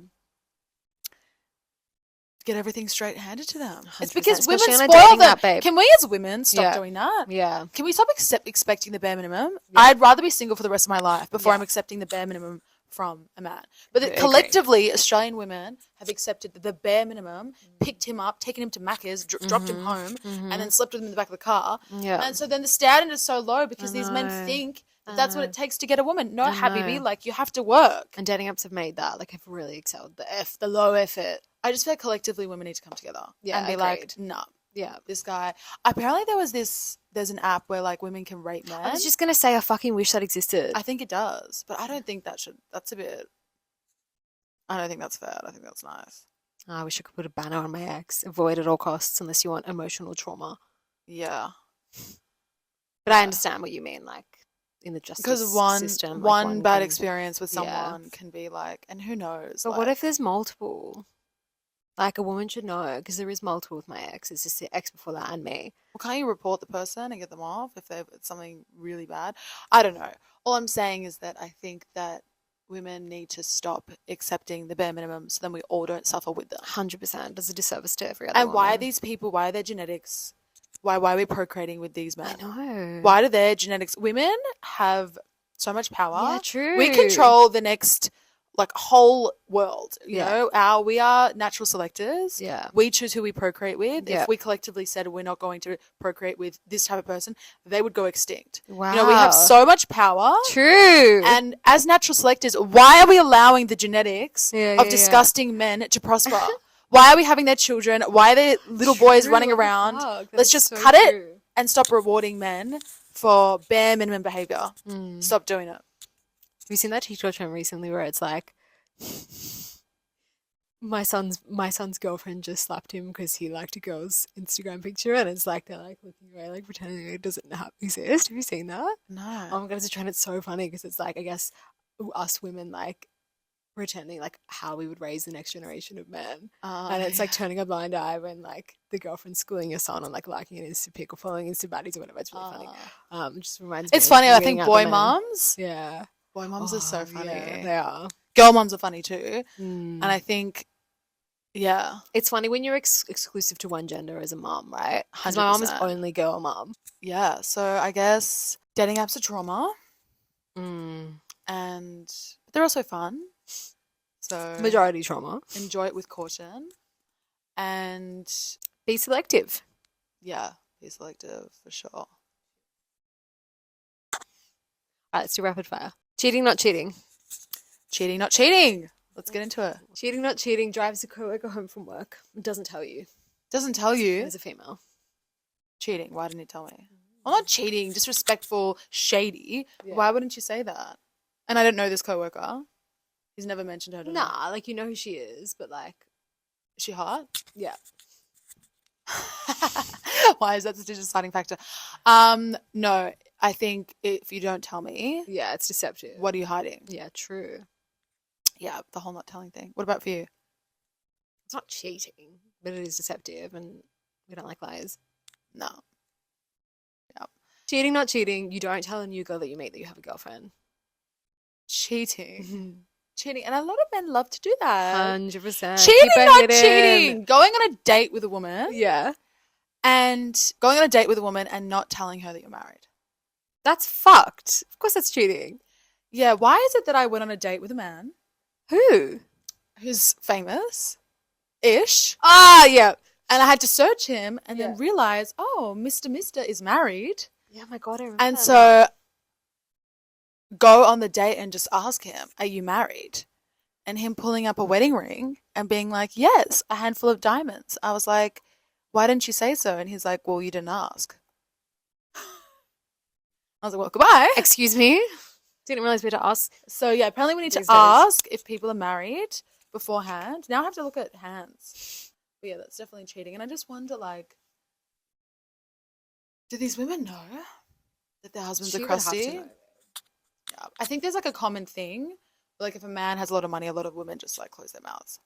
get everything straight handed to them. It's 100%, because women especially on a spoil dating them. app, babe. Can we as women stop Yeah. doing that? Yeah. Can we stop expecting the bare minimum? Yeah. I'd rather be single for the rest of my life before Yeah. I'm accepting the bare minimum from a man. But Agree. collectively, Australian women have accepted the bare minimum, picked him up, taken him to Macca's, dropped him home, and then slept with him in the back of the car. Yeah. And so then the standard is so low because I these men know. think I that's what know. it takes to get a woman. No, I Habibi, know. like you have to work. And dating apps have made that. Like, have really excelled. The low effort. I just feel like collectively women need to come together Yeah, and be like, agreed. no, Yeah. this guy. Apparently, there's an app where like women can rate men. I was just going to say, I fucking wish that existed. I think it does, but I don't think that's a bit. I don't think that's fair. I think that's nice. I wish I could put a banner on my ex. Avoid at all costs unless you want emotional trauma. Yeah. But I Yeah. understand what you mean, like, in the justice Because one system. one bad can- experience with Yeah. someone can be like, and who knows? But like, what if there's multiple? Like, a woman should know, because there is multiple with my ex. It's just the ex before that and me. well, can't you report the person and get them off if they've it's something really bad? I don't know. All I'm saying is that I think that women need to stop accepting the bare minimum so then we all don't suffer with them. 100% does a disservice to every other And why are woman. these people, why are their genetics, why are we procreating with these men? I know. Why do their genetics, women have so much power. Yeah, true. We control the next like whole world, you Yeah. know, we are natural selectors. Yeah. We choose who we procreate with. Yeah. If we collectively said we're not going to procreate with this type of person, they would go extinct. Wow. You know, we have so much power. True. And as natural selectors, why are we allowing the genetics Yeah, of yeah, disgusting men to prosper? Why are we having their children? Why are there little boys True, running what the around? fuck? That Let's is just so cut it true. and stop rewarding men for bare minimum behavior. Mm. Stop doing it. Have you seen that TikTok trend recently where it's like, my son's girlfriend just slapped him because he liked a girl's Instagram picture, and it's like they're like looking away, like pretending it doesn't exist. Have you seen that? No. Oh my God, it's a trend. It's so funny because it's like, I guess us women like pretending like how we would raise the next generation of men, and it's like turning a blind eye when like the girlfriend's schooling your son on like liking an Insta pic or following Insta baddies or whatever. It's really funny. It just reminds me. It's of funny. I weeding think out the boy men. mums, Yeah. boy mums are so Oh, funny. yeah, they are. Girl mums are funny too. Mm. And I think, yeah, It's funny when you're exclusive to one gender as a mom, right? Because my mom is 100%. only girl mom. yeah. So I guess dating apps are trauma, Mm. and they're also fun. So Majority trauma. enjoy it with caution, and Be selective. yeah, be selective for sure. All right, let's do rapid fire. Cheating, not cheating. Cheating, not cheating. Let's get into it. Cheating, not cheating. Drives a coworker home from work. Doesn't tell you. Doesn't tell you As a female. cheating. Why didn't it tell me? Well, not cheating, disrespectful, shady. Yeah. Why wouldn't you say that? And I don't know this coworker. He's never mentioned her to me. Nah, like you know who she is, but like, Is she hot? yeah. Why is that such a deciding factor? No, I think if you don't tell me, Yeah, it's deceptive. what are you hiding? Yeah, true. Yeah, the whole not telling thing. What about for you? It's not cheating, but it is deceptive, and we don't like lies. No. Yeah. Cheating, not cheating. You don't tell a new girl that you meet that you have a girlfriend. Cheating. Cheating. And a lot of men love to do that. 100%. Cheating, Keep it not hidden. cheating. Going on a date with a woman Yeah. and going on a date with a woman and not telling her that you're married. That's fucked. Of course that's cheating. Yeah, why is it that I went on a date with a man Who? who's famous-ish, Ah, yeah. and I had to search him and Yeah. then realize, oh, Mr. is married. Yeah, my God, I remember And that so go on the date and just ask him, are you married? And him pulling up a wedding ring and being like, yes, a handful of diamonds. I was like, why didn't you say so? And he's like, well, you didn't ask. I was like, well, goodbye. Excuse me? Didn't realize we had to ask. So yeah, apparently we need to These days. ask if people are married beforehand. Now I have to look at hands. But yeah, that's definitely cheating. And I just wonder, like, do these women know that their husbands She are would have to crusty? know. Yeah. I think there's like a common thing. Like if a man has a lot of money, a lot of women just like close their mouths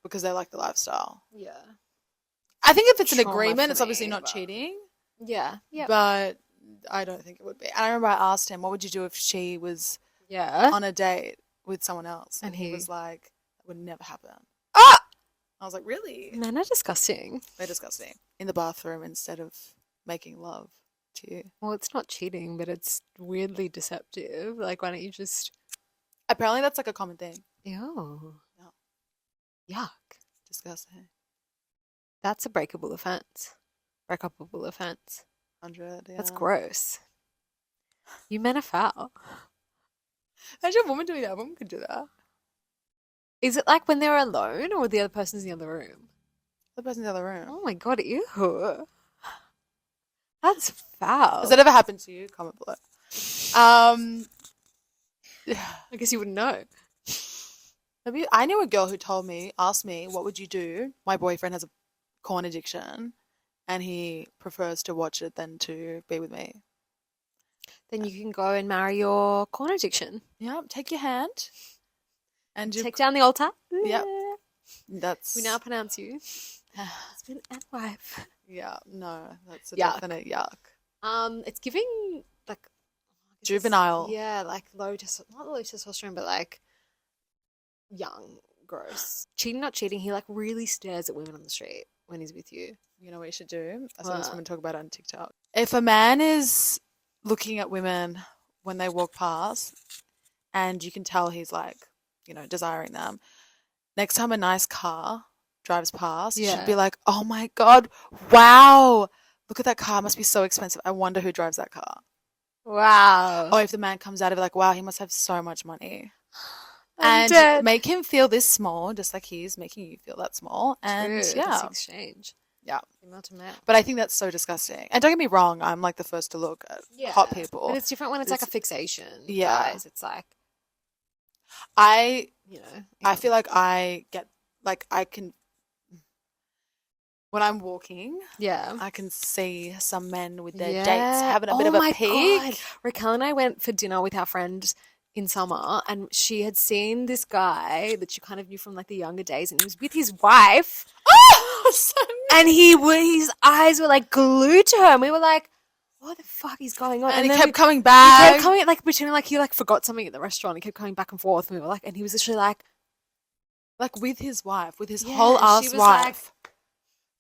because they like the lifestyle. Yeah. I think if it's an Trauma agreement, for it's obviously me, not but- cheating. Yeah. Yeah. But I don't think it would be. And I remember I asked him, what would you do if she was Yeah. on a date with someone else? And he he- was like, that would never happen. Ah! I was like, really? Men are disgusting. They're disgusting. In the bathroom instead of making love to you. Well, it's not cheating, but it's weirdly deceptive. Like, why don't you just... Apparently that's like a common thing. Ew. Yeah. Yuck. Disgusting. That's a breakable offense. Breakable offense. 100, yeah. That's gross. You men are foul. Imagine a woman doing that. A woman could do that. Is it like when they're alone or the other person's in the other room? The person in the other room. Oh my God, ew. That's foul. Has that ever happened to you? Comment below. I guess you wouldn't know. Maybe I knew a girl who asked me, what would you do? My boyfriend has a corn addiction and he prefers to watch it than to be with me. Then you can go and marry your corn addiction. Yeah, take your hand and Take down the altar. Yep. That's We now pronounce you husband and wife. yeah, no, that's a Yuck. definite yuck. It's giving like Juvenile. Yeah, like not low testosterone, but like young, gross. Cheating, not cheating. He like really stares at women on the street when he's with you. You know what you should do? I saw this What? woman talk about it on TikTok. If a man is looking at women when they walk past and you can tell he's like, you know, desiring them, next time a nice car drives past, you Yeah. should be like, oh my God, wow, look at that car. It must be so expensive. I wonder who drives that car. Wow. Or if the man comes out of it like, wow, he must have so much money. I'm And dead. make him feel this small, just like he's making you feel that small. And True, yeah. that's exchange. Yeah. Female to male. But I think that's so disgusting. And don't get me wrong, I'm like the first to look at hot people. But it's different when it's like a fixation. Yeah. Guys, it's like, I you know. I feel like I get like I can when I'm walking, Yeah. I can see some men with their dates Yeah. having a bit of Oh a my peek. God. Raquel and I went for dinner with our friend in summer, and she had seen this guy that she kind of knew from like the younger days, and he was with his wife, Oh, so and his eyes were like glued to her, and we were like, what the fuck is going on? and he then kept coming he back. kept coming, like pretending like he like forgot something at the restaurant. He kept coming back and forth, and we were like, and he was literally like, Like with his wife, with his Yeah, whole she ass was wife.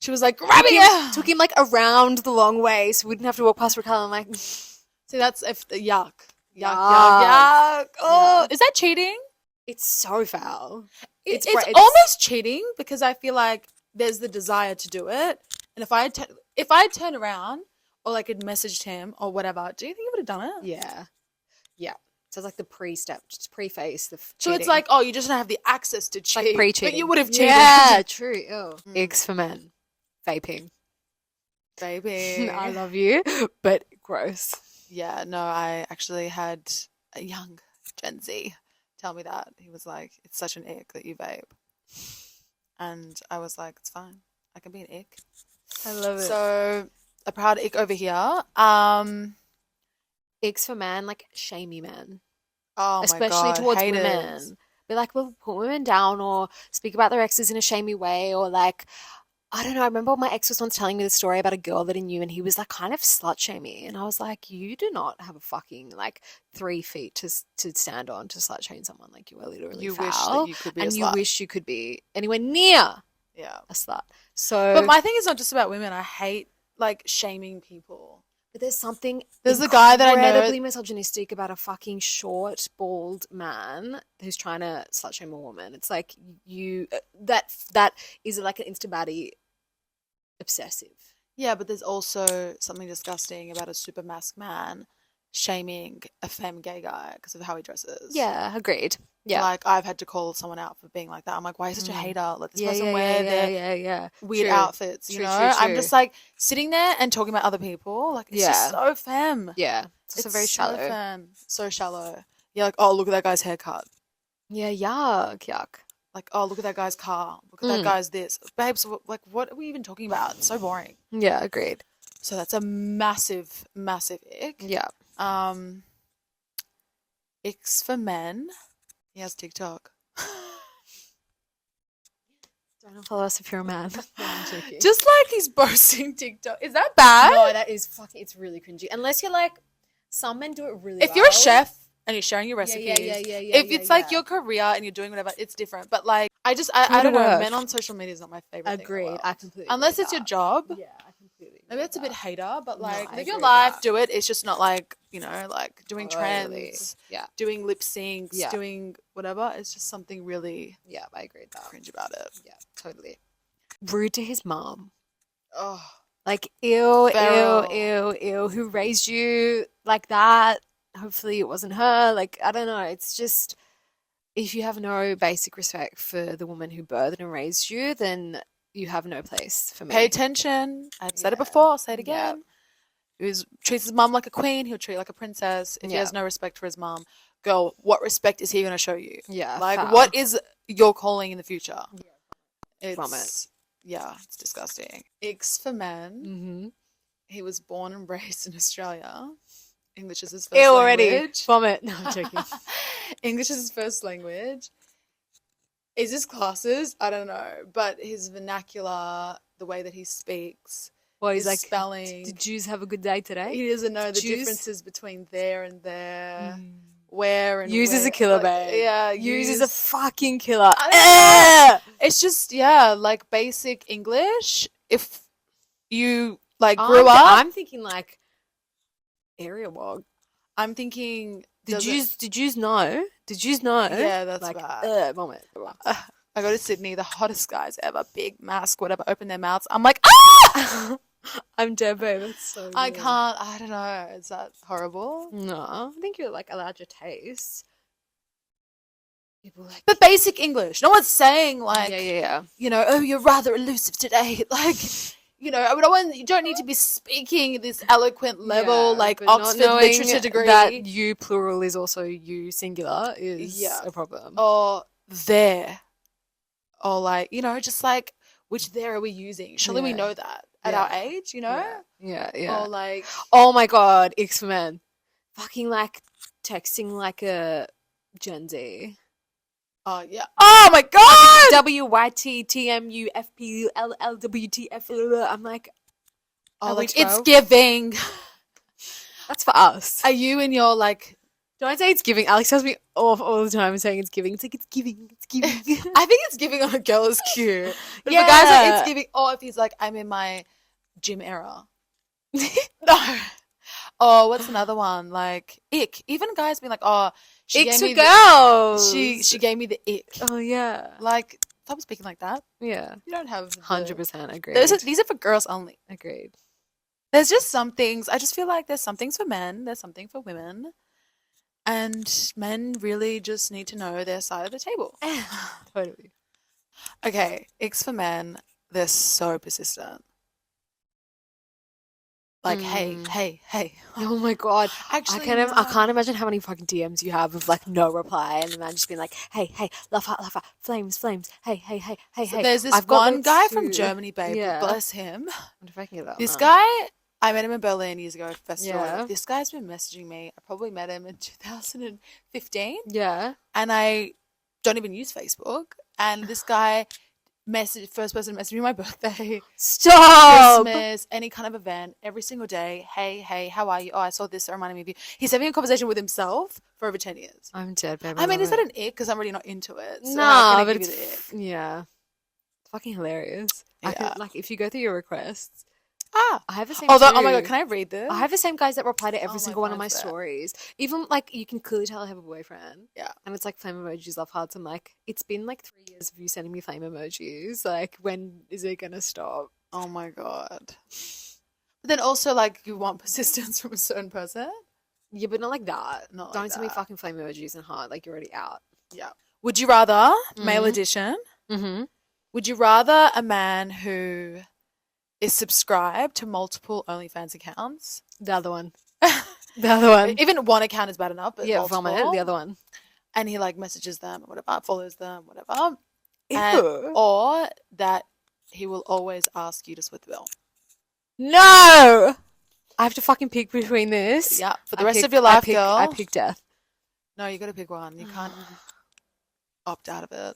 She was like grabbing it. took him like around the long way, so we didn't have to walk past Raquel. I'm like, See, that's if yuck. Yuck, Yuck. yuck, yuck. Oh, Yeah. is that cheating? it's so foul. It's great. almost cheating because I feel like there's the desire to do it. And if I had turned around or like had messaged him or whatever, do you think he would have done it? Yeah. Yeah. So it's like the pre-step, just preface the So it's cheating. like, oh, you just don't have the access to cheat. like pre-cheating. But you would have cheated. Yeah, true. Ew. Mm. Icks for men. Vaping. Baby. I love you, but gross. Yeah, no, I actually had a young Gen Z tell me that. He was like, it's such an ick that you vape. And I was like, it's fine. I can be an ick. I love it. So a proud ick over here. Icks for man, like shamey men, Oh my especially God, towards haters. women. Be like, well, put women down or speak about their exes in a shamey way, or like, I don't know. I remember my ex was once telling me the story about a girl that he knew, and he was like kind of slut shamey, and I was like, you do not have a fucking like 3 feet to stand on to slut shame someone. Like you are literally You wish that foul, you could be a and you slut. wish you could be anywhere near Yeah. a slut. But So, my thing is not just about women. I hate like shaming people. but there's something There's a guy that I know. incredibly misogynistic about a fucking short, bald man who's trying to slut shame a woman. It's like you that is like an Instabaddie obsessive. Yeah, but there's also something disgusting about a super masked man shaming a femme gay guy because of how he dresses. Yeah, agreed. Yeah. Like I've had to call someone out for being like that. I'm like, why are you such a hater? Let this Yeah, person yeah, wear yeah, their yeah. weird True. outfits, you True, know? true, I'm true. just like sitting there and talking about other people. Like it's Yeah. just so femme. Yeah. It's also very shallow. So femme. So shallow. You're like, oh, look at that guy's haircut. Yeah, yuck, yuck. Like, oh, look at that guy's car. Look at that guy's this. Babes, like, what are we even talking about? It's so boring. Yeah, agreed. So that's a massive, massive ick. Yeah. Icks for men. He has TikTok. Don't follow us if you're a man. No, I'm joking. Just like he's boasting TikTok. Is that bad? No, that is fucking, it's really cringy. Unless you're like, some men do it really If well. you're a chef and you're sharing your recipes, yeah. if it's like your career and you're doing whatever, it's different. But like, I don't know. work. Men on social media is not my favorite thing in the Agreed. world. I completely Unless agree it's with your that. job. Yeah, I completely agree Maybe that's a with bit that. hater, but No, like I live agree your with life, that. do it. It's just not like, you know, like doing Totally. trends, Yeah. doing lip syncs, Yeah. doing whatever. It's just something really Yeah, I agree with that. cringe about it. Yeah, totally. Rude to his mom. Oh, Like, ew, Feral. ew. Who raised you like that? Hopefully it wasn't her. Like, I don't know. It's just, if you have no basic respect for the woman who birthed and raised you, then you have no place for me. pay attention. I've said it Yeah. before. I'll say it Yeah. again. He treats his mum like a queen. He'll treat her like a princess. If he Yeah. has no respect for his mum, girl, what respect is he going to show you? Yeah, Like, foul. what is your calling in the future? Yeah. Vomit. Yeah, it's disgusting. Icks for men. Mm-hmm. He was born and raised in Australia. English is his first Ew, already. language. Vomit. No, I'm joking. English is his first language. Is his classes? I don't know. But his vernacular, the way that he speaks, Well, he's his like, spelling. did Jews have a good day today? He doesn't know the Jews? differences between there and there, where and Use is where. a killer, Like, babe. Yeah, Use is a fucking killer. I don't know. It's just, yeah, like basic English. If you like grew up, I'm thinking like area wog. I'm thinking. Did Jews know? Did Jews know? Yeah, that's like, bad. Vomit. I go to Sydney, the hottest guys ever, big mask, whatever, open their mouths. I'm like, ah! I'm dead, babe. That's so I weird. can't. I don't know. Is that horrible? No, I think you're like allowed your taste. People like, But basic English. No one's saying like, yeah. you know, oh, you're rather elusive today. Like, you know, you don't need to be speaking this eloquent level, Yeah, like but not Oxford knowing literature degree. that you plural is also you singular is Yeah. a problem. Or there. Or like, you know, just like, which there are we using? Surely we Yeah. know that at Yeah. our age, you know? Yeah. Or like, Oh my god, X-Men. Fucking like texting like a Gen Z. oh yeah. Oh my god! WYTTMUFPLLWTF. I'm like, Oh, are we like, it's 12? giving. That's for us. Are you in your like, Don't say it's giving. Alex tells me off all the time saying it's giving. It's like, it's giving. It's giving. I think it's giving on a girl is cute. But if Yeah. a guy's like, it's giving, or if he's like, I'm in my gym era. No. Oh, what's another one? Like, ick. Even guys being like, oh, she Icks gave for me girls. she gave me the ick. Oh yeah. Like, stop speaking like that. Yeah. You don't have 100% agreed. These are for girls only. Agreed. There's just some things. I just feel like there's some things for men. There's something for women. And men really just need to know their side of the table. Totally. Okay, icks for men. They're so persistent. Like, hey, Mm. hey, hey. Oh my God. Actually, I no. can't imagine how many fucking DMs you have of like no reply and the man just being like, hey, hey, love heart, flames, flames, hey, hey, hey, hey, So hey. there's this I've got one them guy from too. Germany, babe. Yeah. Bless him. I wonder if I can get that This one. guy, I met him in Berlin years ago at a festival. Or whatever. Yeah. This guy's been messaging me. I probably met him in 2015, Yeah. and I don't even use Facebook. And this guy first person to message me my birthday, Stop. Christmas, any kind of event, every single day. Hey, hey, how are you? Oh, I saw this. That reminded me of you. He's having a conversation with himself for over 10 years. I'm dead, babe. I mean, is love that it. an ick? Because I'm really not into it. So how can Nah, I but give you the it's ick? yeah, it's fucking hilarious. I Yeah. can like if you go through your requests, Ah. I have the same Although, oh my God, too. can I read this? I have the same guys that reply to every Oh, my single one of my phone's there. stories. Even like you can clearly tell I have a boyfriend. Yeah. And it's like flame emojis, love hearts. I'm like, it's been like 3 years of you sending me flame emojis. Like, when is it gonna stop? Oh my God. But then also, like, you want persistence from a certain person? Yeah, but not like that. Not like Don't send me that. fucking flame emojis and heart. Like you're already out. Yeah. Would you rather, male Mhm. edition, Mm-hmm. would you rather a man who is subscribed to multiple OnlyFans accounts? The other one. The other one. Even one account is bad enough, but Yeah, multiple. vomit. The other one. And he like messages them or whatever, follows them, whatever. Ew. Or that he will always ask you to split the bill. No! I have to fucking pick between this. Yeah, for the rest of your life, girl. I pick death. No, you got to pick one. You can't opt out of it.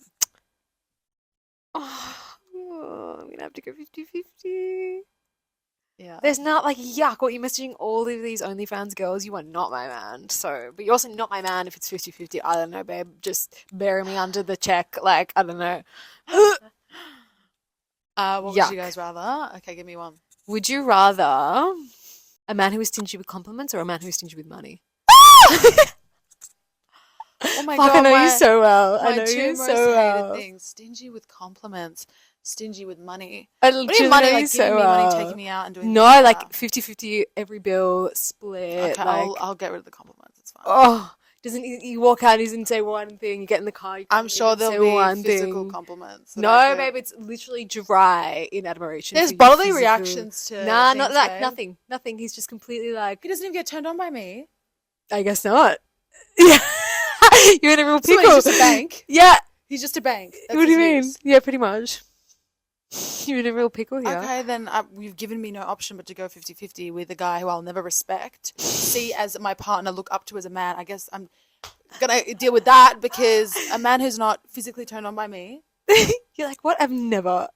Oh, I'm gonna have to go 50-50. Yeah. There's not like yuck. What you're messaging all of these OnlyFans girls, you are not my man. So, but you're also not my man if it's 50-50. I don't know, babe. Just bury me under the check. Like, I don't know. What would Yuck. you guys rather? Okay, give me one. Would you rather a man who is stingy with compliments or a man who is stingy with money? Oh my Fuck, God, I know you my- so well. I My know two you most so hated well. things: stingy with compliments, stingy with money. I What do you mean literally money? know Like you giving so me money, well. taking me out, and doing No, things like like that. 50-50 every bill split. Okay, like, I'll get rid of the compliments. It's fine. oh, doesn't you walk out? He doesn't say one thing. You get in the car. You I'm can't sure even there'll say be one physical thing. compliments. that No, I could- babe, it's literally dry in admiration. There's for you bodily physical- reactions to Nah, not things, like babe. nothing. Nothing. He's just completely like. He doesn't even get turned on by me. I guess not. Yeah, you're in a real So pickle. he's just a bank. Yeah. He's just a bank. That's What do you his mean? use. Yeah, pretty much. You're in a real pickle here. Okay, then you've given me no option but to go 50-50 with a guy who I'll never respect, see as my partner, look up to as a man. I guess I'm going to deal with that because a man who's not physically turned on by me. You're like, what? I've never.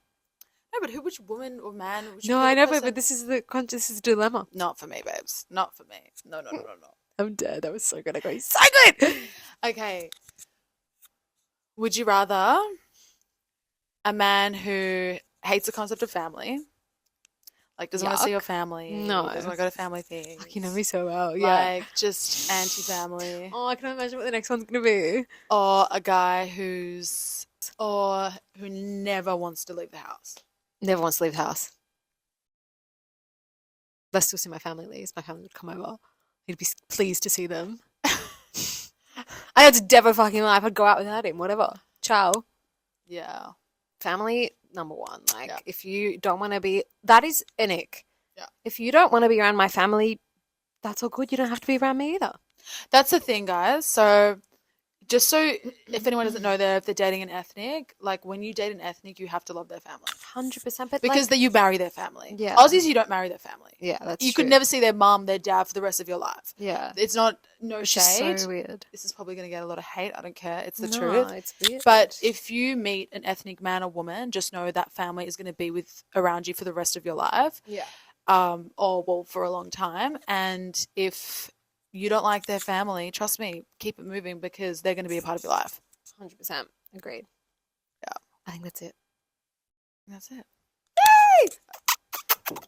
No, but which woman or man? Which No, I know, but this is the dilemma. Not for me, babes. Not for me. No. I'm dead. That was so good. I got you so good. Okay. Would you rather a man who hates the concept of family, like doesn't want to see Yuck. your family, No. doesn't want to go to fammy things, Fuck, you know me so well. Yeah. like just anti-family, Oh, I can imagine what the next one's gonna be. or a guy who never wants to leave the house? Never wants to leave the house. Let's still see my family leaves. My family would come over. He'd be pleased to see them. I had to devo fucking life. I'd go out without him. Whatever. Ciao. Yeah. Family number one. Like, Yeah. if you don't want to be, that is an ick. Yeah. If you don't want to be around my family, that's all good. You don't have to be around me either. That's the thing, guys. So just so if anyone doesn't know, if they're dating an ethnic, like when you date an ethnic, you have to love their family 100%. But because like, you marry their family. Yeah. Aussies, you don't marry their family. yeah, that's You true. could never see their mum, their dad for the rest of your life. Yeah. It's not no Which is shade. so weird. This is probably going to get a lot of hate. I don't care. It's the No, truth. it's weird. But if you meet an ethnic man or woman, just know that family is going to be around you for the rest of your life. yeah. Or well, for a long time. And if you don't like their family, trust me, keep it moving because they're going to be a part of your life. 100%. Agreed. Yeah. I think that's it. That's it.